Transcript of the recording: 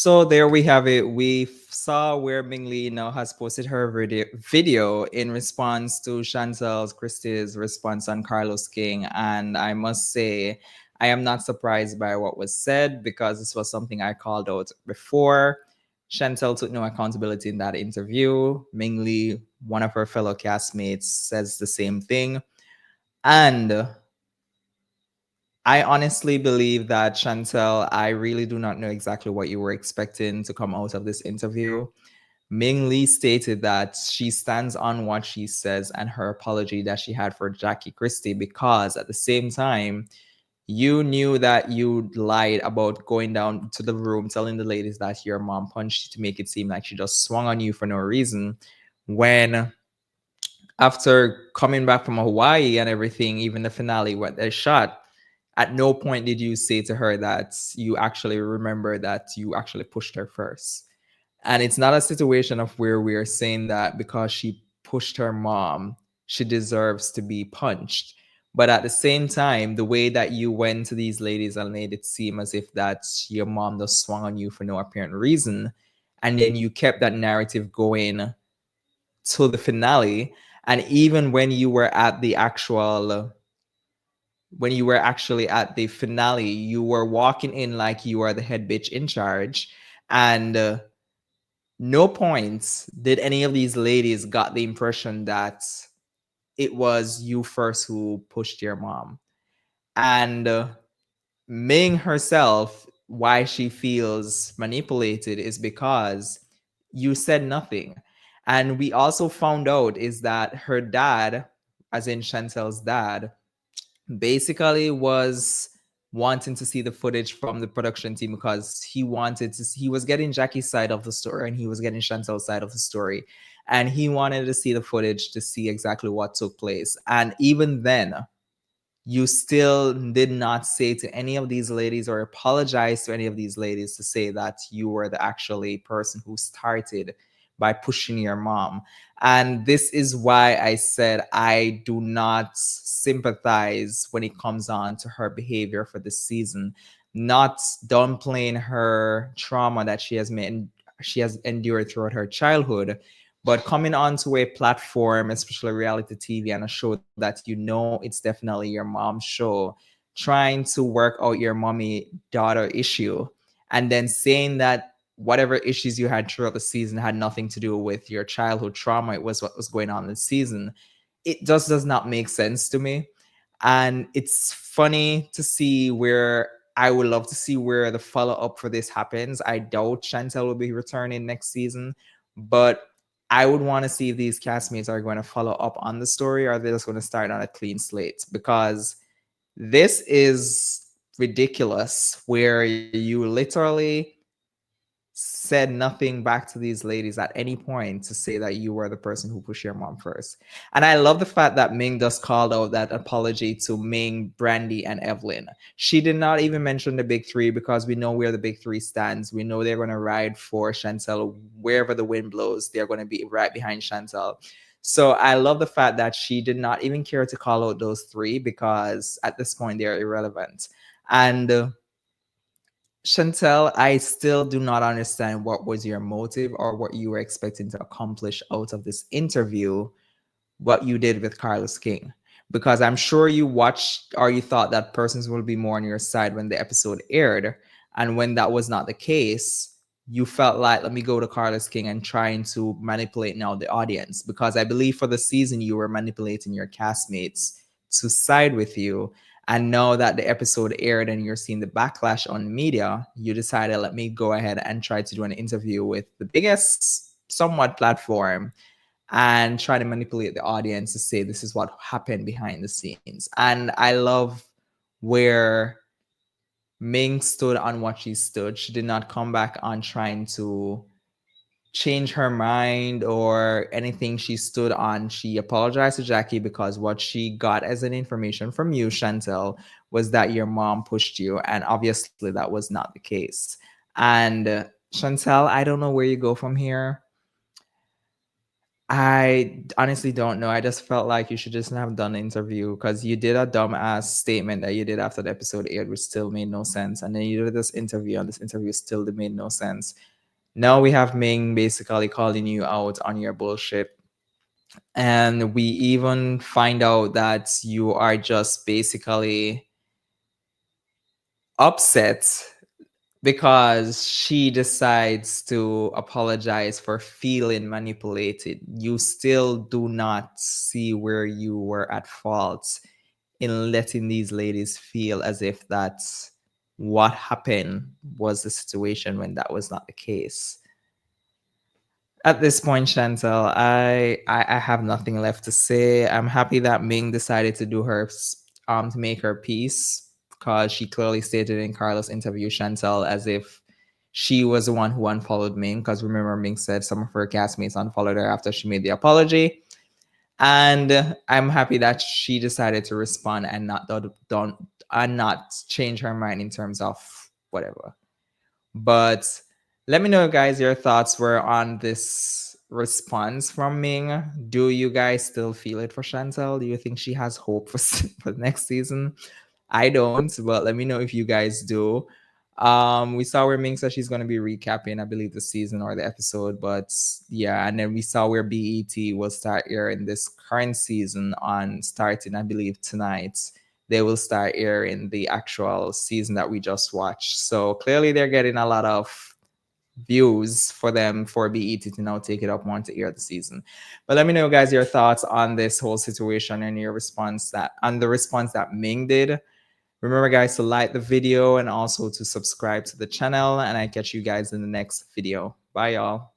So there we have it. We saw where Mingly now has posted her video in response to Chantel Christie's response on Carlos King. And I must say, I am not surprised by what was said because this was something I called out before. Chantel took no accountability in that interview. Mingly, one of her fellow castmates, says the same thing. And I honestly believe that Chantel, I really do not know exactly what you were expecting to come out of this interview. Ming Lee stated that she stands on what she says and her apology that she had for Jackie Christie because at the same time, you knew that you lied about going down to the room telling the ladies that your mom punched you to make it seem like she just swung on you for no reason. When after coming back from Hawaii and everything, even the finale, what they shot, at no point did you say to her that you actually remember that you actually pushed her first. And it's not a situation of where we are saying that because she pushed her mom, she deserves to be punched. But at the same time, the way that you went to these ladies and made it seem as if that your mom just swung on you for no apparent reason, and then you kept that narrative going to the finale. And even when you were actually at the finale, you were walking in like you are the head bitch in charge. And no points did any of these ladies got the impression that it was you first who pushed your mom. And Ming herself, why she feels manipulated is because you said nothing. And we also found out is that her dad, as in Chantel's dad, basically was wanting to see the footage from the production team because he was getting Jackie's side of the story and he was getting Chantel's side of the story, and he wanted to see the footage to see exactly what took place. And even then, you still did not say to any of these ladies or apologize to any of these ladies to say that you were the actually person who started by pushing your mom. And this is why I said I do not sympathize when it comes on to her behavior for this season, not downplaying her trauma that she has endured throughout her childhood, but coming onto a platform, especially reality TV, and a show that you know it's definitely your mom's show, trying to work out your mommy daughter issue, and then saying that whatever issues you had throughout the season had nothing to do with your childhood trauma, it was what was going on in the season. It just does not make sense to me. And it's funny to see where I would love to see where the follow up for this happens. I doubt Chantel will be returning next season, but I would want to see if these castmates are going to follow up on the story or they're just going to start on a clean slate, because this is ridiculous where you literally said nothing back to these ladies at any point to say that you were the person who pushed your mom first. And I love the fact that Ming just called out that apology to Ming, Brandy, and Evelyn. She did not even mention the big three because we know where the big three stands. We know they're going to ride for Chantel wherever the wind blows. They're going to be right behind Chantel. So I love the fact that she did not even care to call out those three because at this point they're irrelevant. And Chantel, I still do not understand what was your motive or what you were expecting to accomplish out of this interview, what you did with Carlos King. Because I'm sure you watched or you thought that persons will be more on your side when the episode aired. And when that was not the case, you felt like, let me go to Carlos King and trying to manipulate now the audience. Because I believe for the season, you were manipulating your castmates to side with you. And now that the episode aired and you're seeing the backlash on media, you decided, let me go ahead and try to do an interview with the biggest, somewhat platform and try to manipulate the audience to say this is what happened behind the scenes. And I love where Ming stood on what she stood. She did not come back on trying to change her mind or anything she stood on. She apologized to Jackie because what she got as an information from you, Chantel, was that your mom pushed you. And obviously that was not the case. And Chantel, I don't know where you go from here. I honestly don't know. I just felt like you should just have done the interview because you did a dumbass statement that you did after the episode aired, which still made no sense. And then you did this interview, and this interview still made no sense. Now we have Ming basically calling you out on your bullshit. And we even find out that you are just basically upset because she decides to apologize for feeling manipulated. You still do not see where you were at fault in letting these ladies feel as if that's what happened was the situation when that was not the case. At this point, Chantel, I have nothing left to say. I'm happy that Ming decided to do her to make her peace because she clearly stated in Carlos' interview, Chantel, as if she was the one who unfollowed Ming. Because remember, Ming said some of her castmates unfollowed her after she made the apology. And I'm happy that she decided to respond and don't and not change her mind in terms of whatever. But let me know, guys, your thoughts were on this response from Ming. Do you guys still feel it for Chantel? Do you think she has hope for, for the next season? I don't, but let me know if you guys do. We saw where Ming said she's going to be recapping, I believe, the season or the episode, but yeah, and then we saw where BET will start airing this current season on starting, I believe, tonight. They will start airing the actual season that we just watched. So clearly, they're getting a lot of views for them for BET to now take it up more to air the season. But let me know, guys, your thoughts on this whole situation and your response that on the response that Ming did. Remember, guys, to like the video and also to subscribe to the channel. And I catch you guys in the next video. Bye, y'all.